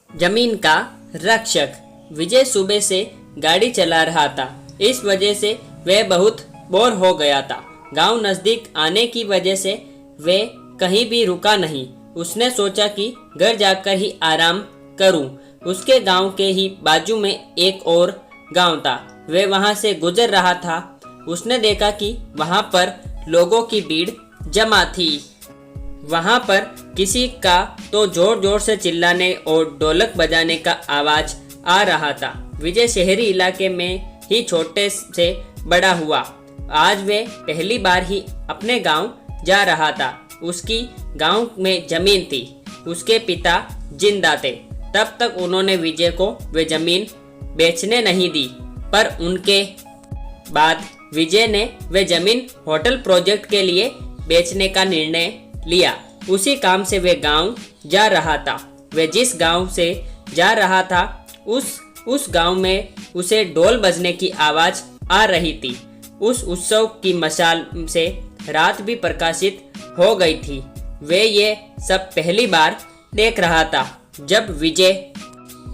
जमीन का रक्षक। विजय सुबह से गाड़ी चला रहा था। इस वजह से वह बहुत बोर हो गया था। गांव नजदीक आने की वजह से वह कहीं भी रुका नहीं। उसने सोचा कि घर जाकर ही आराम करूं। उसके गांव के ही बाजू में एक और गांव था। वह वहां से गुजर रहा था। उसने देखा कि वहां पर लोगों की भीड़ जमा थी। वहां पर किसी का तो जोर जोर से चिल्लाने और ढोलक बजाने का आवाज आ रहा था। विजय शहरी इलाके में ही छोटे से बड़ा हुआ। आज वे पहली बार ही अपने गांव जा रहा था। उसकी गांव में जमीन थी। उसके पिता जिंदा थे। तब तक उन्होंने विजय को वे जमीन बेचने नहीं दी, पर उनके बाद विजय ने वे जमीन होटल प्रोजेक्ट के लिए बेचने का निर्णय लिया। उसी काम से वे गांव जा रहा था। वे जिस गांव से जा रहा था उस गांव में उसे ढोल बजने की आवाज आ रही थी। उस उत्सव की मशाल से रात भी प्रकाशित हो गई थी। वे ये सब पहली बार देख रहा था। जब विजय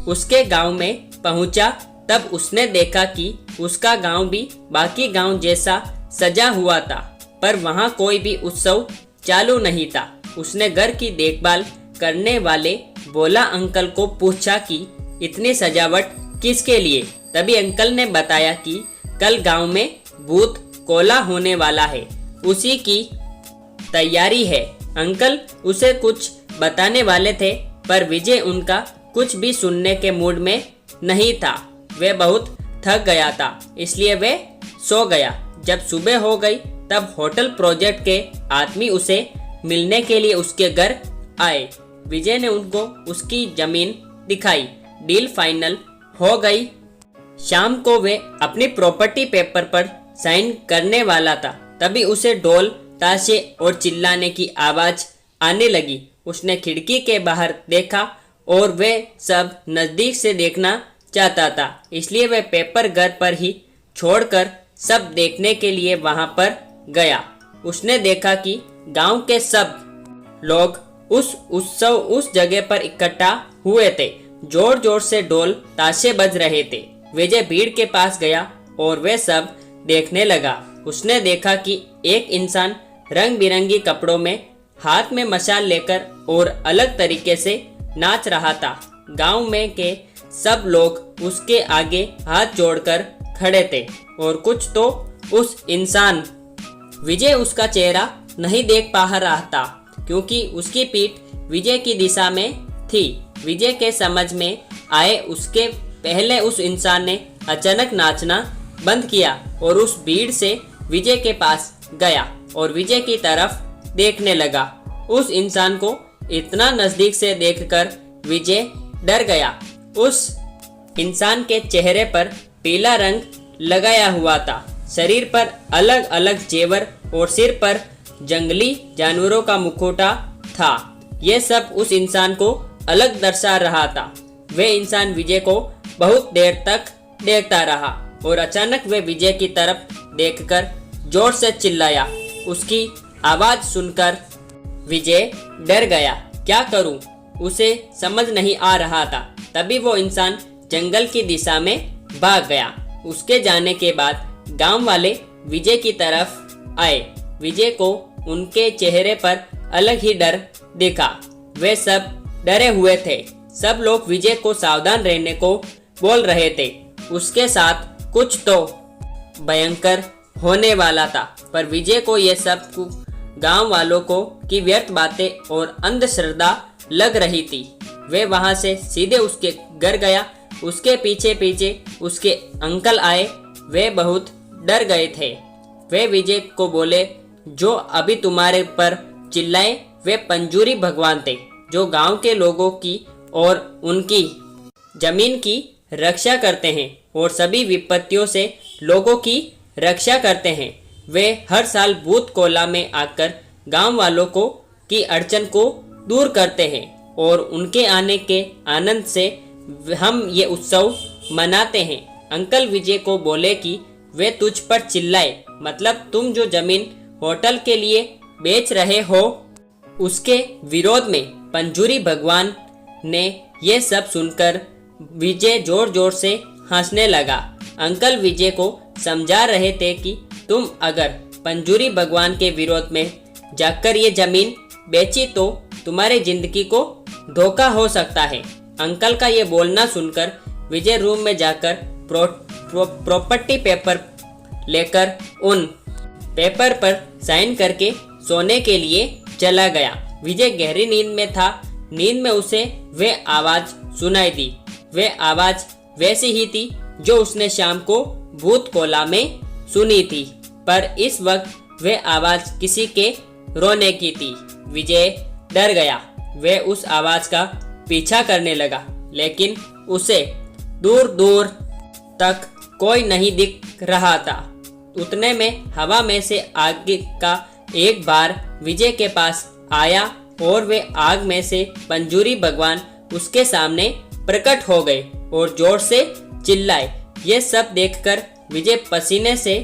उसके गांव में पहुंचा तब उसने देखा कि उसका गांव भी बाकी गांव जैसा सजा हुआ था, पर वहां कोई भी उत्सव चालू नहीं था। उसने घर की देखभाल करने वाले बोला अंकल को पूछा कि इतनी सजावट किसके लिए। तभी अंकल ने बताया कि कल गांव में भूत कोला होने वाला है, उसी की तैयारी है। अंकल उसे कुछ बताने वाले थे, पर विजय उनका कुछ भी सुनने के मूड में नहीं था। वह बहुत थक गया था, इसलिए वह सो गया। जब सुबह हो गई तब होटल प्रोजेक्ट के आदमी उसे मिलने के लिए उसके घर आए। विजय ने उनको उसकी जमीन दिखाई। डील फाइनल हो गई। शाम को वे अपनी प्रॉपर्टी पेपर पर साइन करने वाला था। तभी उसे ढोल ताशे और चिल्लाने की आवाज आने लगी। उसने खिड़की के बाहर देखा और वे सब नजदीक से देखना चाहता था, इसलिए वह पेपर घर पर ही छोड़कर सब देखने के लिए वहां पर गया। उसने देखा कि गांव के सब लोग उस जगह पर इकट्ठा हुए थे। जोर जोर से ढोल ताशे बज रहे थे। विजय भीड़ के पास गया और वे सब देखने लगा। उसने देखा कि एक इंसान रंग बिरंगी कपड़ों में हाथ में मशाल लेकर और अलग तरीके से नाच रहा था। गांव में के सब लोग उसके आगे हाथ जोड़कर खड़े थे और कुछ तो उस इंसान। विजय उसका चेहरा नहीं देख पा रहा था क्योंकि उसकी पीठ विजय की दिशा में थी। विजय के समझ में आए उसके पहले उस इंसान ने अचानक नाचना बंद किया और उस भीड़ से विजय के पास गया और विजय की तरफ देखने लगा। उस इंसान को इतना नजदीक से देखकर विजय डर गया। उस इंसान के चेहरे पर पीला रंग लगाया हुआ था। शरीर पर अलग अलग जेवर और सिर पर जंगली जानवरों का मुखौटा था। यह सब उस इंसान को अलग दर्शा रहा था। वह इंसान विजय को बहुत देर तक देखता रहा और अचानक वह विजय की तरफ देखकर जोर से चिल्लाया। उसकी आवाज सुनकर विजय डर गया। क्या करूं? उसे समझ नहीं आ रहा था। तभी वो इंसान जंगल की दिशा में भाग गया। उसके जाने के बाद गांव वाले विजय की तरफ आए। विजय को उनके चेहरे पर अलग ही डर दिखा। वे सब डरे हुए थे। सब लोग विजय को सावधान रहने को बोल रहे थे। उसके साथ कुछ तो भयंकर होने वाला था, पर विजय को यह सब गांव वालों को की व्यर्थ बातें और अंधश्रद्धा लग रही थी। वे वहां से सीधे उसके घर गया। उसके पीछे पीछे उसके अंकल आए। वे बहुत डर गए थे। वे विजय को बोले, जो अभी तुम्हारे पर चिल्लाए वे पंजूरी भगवान थे, जो गांव के लोगों की और उनकी जमीन की रक्षा करते हैं और सभी विपत्तियों से लोगों की रक्षा करते हैं। वे हर साल भूत कोला में आकर गांव वालों को की अड़चन को दूर करते हैं और उनके आने के आनंद से हम ये उत्सव मनाते हैं। अंकल विजय को बोले कि वे तुझ पर चिल्लाए, मतलब तुम जो जमीन होटल के लिए बेच रहे हो उसके विरोध में पंजूरी भगवान ने ये सब सुनकर विजय जोर जोर से हंसने लगा। अंकल विजय को समझा रहे थे कि तुम अगर पंजूरी भगवान के विरोध में जाकर ये जमीन बेची तो तुम्हारी जिंदगी को धोखा हो सकता है। अंकल का ये बोलना सुनकर विजय रूम में जाकर प्रॉपर्टी पेपर लेकर उन पेपर पर साइन करके सोने के लिए चला गया। विजय गहरी नींद में था। नींद में उसे वे आवाज सुनाई दी। वे आवाज वैसी ही थी जो उसने शाम को भूत कोला में सुनी थी, पर इस वक्त वे आवाज किसी के रोने की थी। विजय डर गया। वे उस आवाज का पीछा करने लगा, लेकिन उसे दूर दूर तक कोई नहीं दिख रहा था। उतने में हवा में से आग का एक बार विजय के पास आया और वे आग में से पंजूरी भगवान उसके सामने प्रकट हो गए और जोर से चिल्लाए। ये सब देखकर विजय पसीने से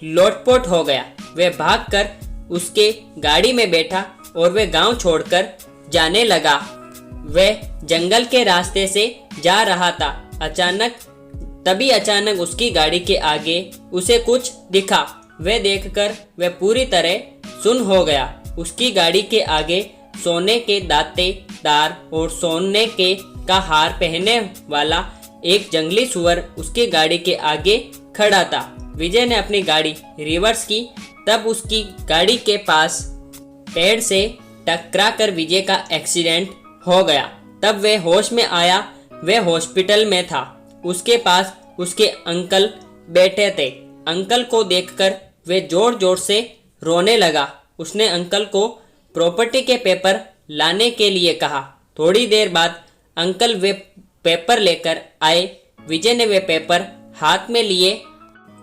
लोटपोट हो गया। वे भागकर उसके गाड़ी में बैठा और वे गांव छोड़कर जाने लगा। वे जंगल के रास्ते से जा रहा था। अचानक उसकी गाड़ी के आगे उसे कुछ दिखा। वे देखकर वे पूरी तरह सुन्न हो गया। उसकी गाड़ी के आगे सोने के दांतेदार और सोने के का हार पहनने वाला एक जंगली सुअर उसकी गाड़ी के आगे खड़ा था। विजय ने अपनी गाड़ी रिवर्स की, तब उसकी गाड़ी के पास पेड़ से टकराकर विजय का एक्सीडेंट हो गया। तब वे होश में आया। वे हॉस्पिटल में था। उसके पास उसके अंकल बैठे थे। अंकल को देखकर वे जोर जोर से रोने लगा। उसने अंकल को प्रॉपर्टी के पेपर लाने के लिए कहा। थोड़ी देर बाद अंकल वे पेपर लेकर आए। विजय ने वे पेपर हाथ में लिए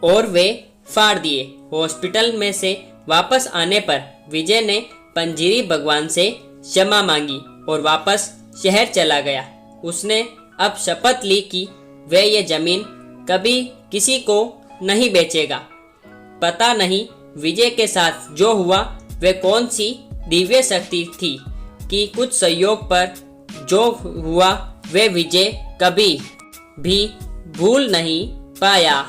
और वे फाड़ दिए। हॉस्पिटल में से वापस आने पर विजय ने पंजूरी भगवान से क्षमा मांगी और वापस शहर चला गया। उसने अब शपथ ली कि वह ये जमीन कभी किसी को नहीं बेचेगा। पता नहीं विजय के साथ जो हुआ वे कौन सी दिव्य शक्ति थी कि कुछ संयोग पर जो हुआ वे विजय कभी भी भूल नहीं पाया।